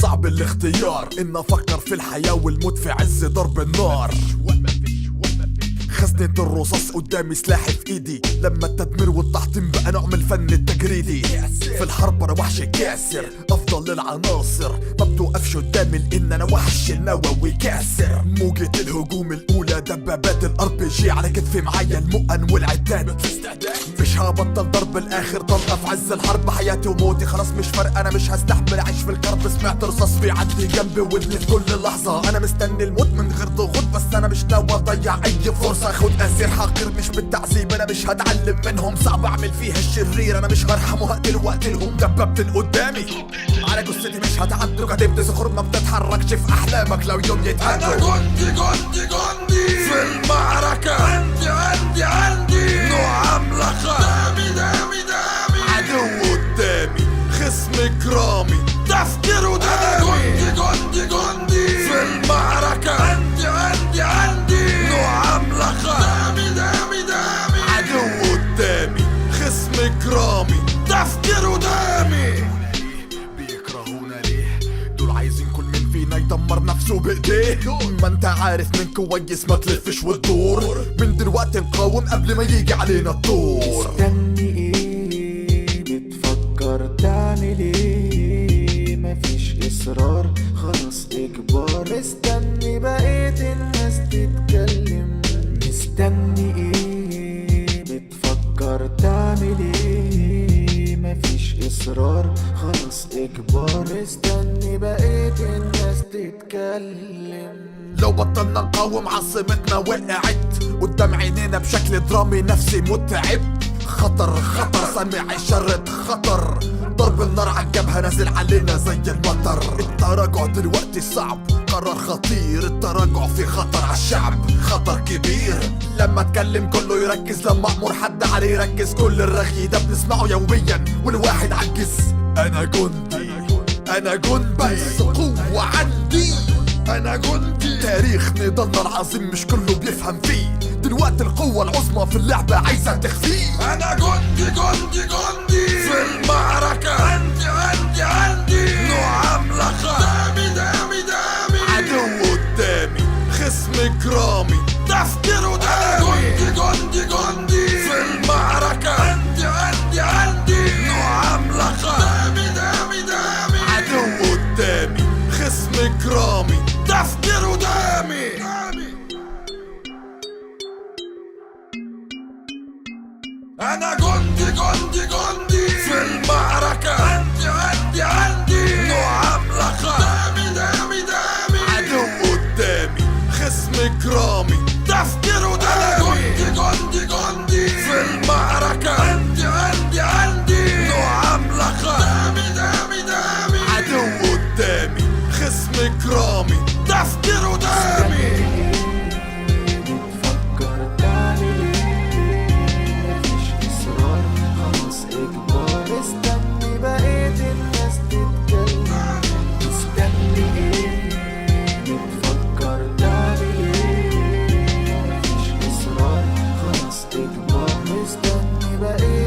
صعب الاختيار، إن أفكر في الحياة والموت في عز ضرب النار. خزنة الرصاص قدامي سلاحي في ايدي، لما التدمير والتحطيم بقى نوع من الفن التجريدي. في الحرب انا وحش كاسر، افضل العناصر ما بتوقفش قدامي لان انا وحش النووي كاسر. موجة الهجوم الاولى دبابات الار بي جي على كتفي، معايا المؤن والعتاد. مش هبطل ضرب الاخر طلقة في عز الحرب، حياتي وموتي خلاص مش فارقة، انا مش هستحمل اعيش في الكرب. سمعت رصاص بيعدي جنبي ودني في كل لحظة، انا مستني الموت من غير ضغوط، بس انا مش ناوي اضيع اي فرصة. اخد اسير حقير مش بالتعذيب، انا مش هتعلم منهم، صعب اعمل فيها الشرير، انا مش هرحم وهقتل واقتلهم. دببت قدامي على جثتي مش هتعدوا، كتبت صخور ما بتتحركش في احلامك لو يوم يتعدوا. انا جندي في المعركة، عندي نوع عملاقة، دامي عدو قدامي خصم كرامي تفكيره دامي. انا جندي في المعركة، عندي نوع عملاقة، دامي عدو قدامي خصم كرامي تفكيره دامي. بيكرهونا ليه؟ دول عايزين كل من فينا يدمر نفسه بايديه. ما انت عارف من كويس ما تلفش وتدور، من دلوقتي نقاوم قبل ما يجي علينا الدور. مستني ايه؟ بتفكر تعمل ايه؟ مفيش اصرار خلاص اجبار، مستني بقية الناس تتكلم. مستني ايه؟ بتفكر تعمل ايه؟ مفيش اصرار خلاص اجبار، مستني بقية الناس تتكلم. لو بطلنا نقاوم عاصمتنا وقعت قدام عينينا بشكل درامي، نفسي متعب. خطر سامع إشارة خطر، ضرب النار عالجبهة نازل علينا زي المطر. التراجع دلوقتي صعب، قرار خطير، التراجع في خطر عالشعب، خطر كبير. لما اتكلم كله يركز، لما امر حد عليه يركز. كل الرغي ده بنسمعه يوميا والواحد عجز. انا جندي بس قوة عندي، انا جندي تاريخ نضالنا العظيم مش كله بيفهم فيه. دلوقتي القوة العظمى في اللعبة عايزة تخفيه. انا جندي في المعركة، عندي نوع عملاقة، دامي عدو قدامي خصم كرامي تفكيره دامي. انا جندي في المعركة، عندي نوع عملاقة، دامي عدو قدامي خصم كرامي تفكيره دامي. انا جندي في المعركة، عندي نوع عملاقة، دامي عدو قدامي خصم كرامي تفكيره دامي. انا جندي في المعركة، عندي نوع عملاقة، دامي عدو قدامي خصم كرامي تفكيره دامي. بتفكر تعمل ايه؟ مفيش اصرار خلاص اجبار، مستني بقية الناس تتكلم. مستني ايه؟ بتفكر تعمل ايه؟ مفيش اصرار خلاص اجبار، مستني بقية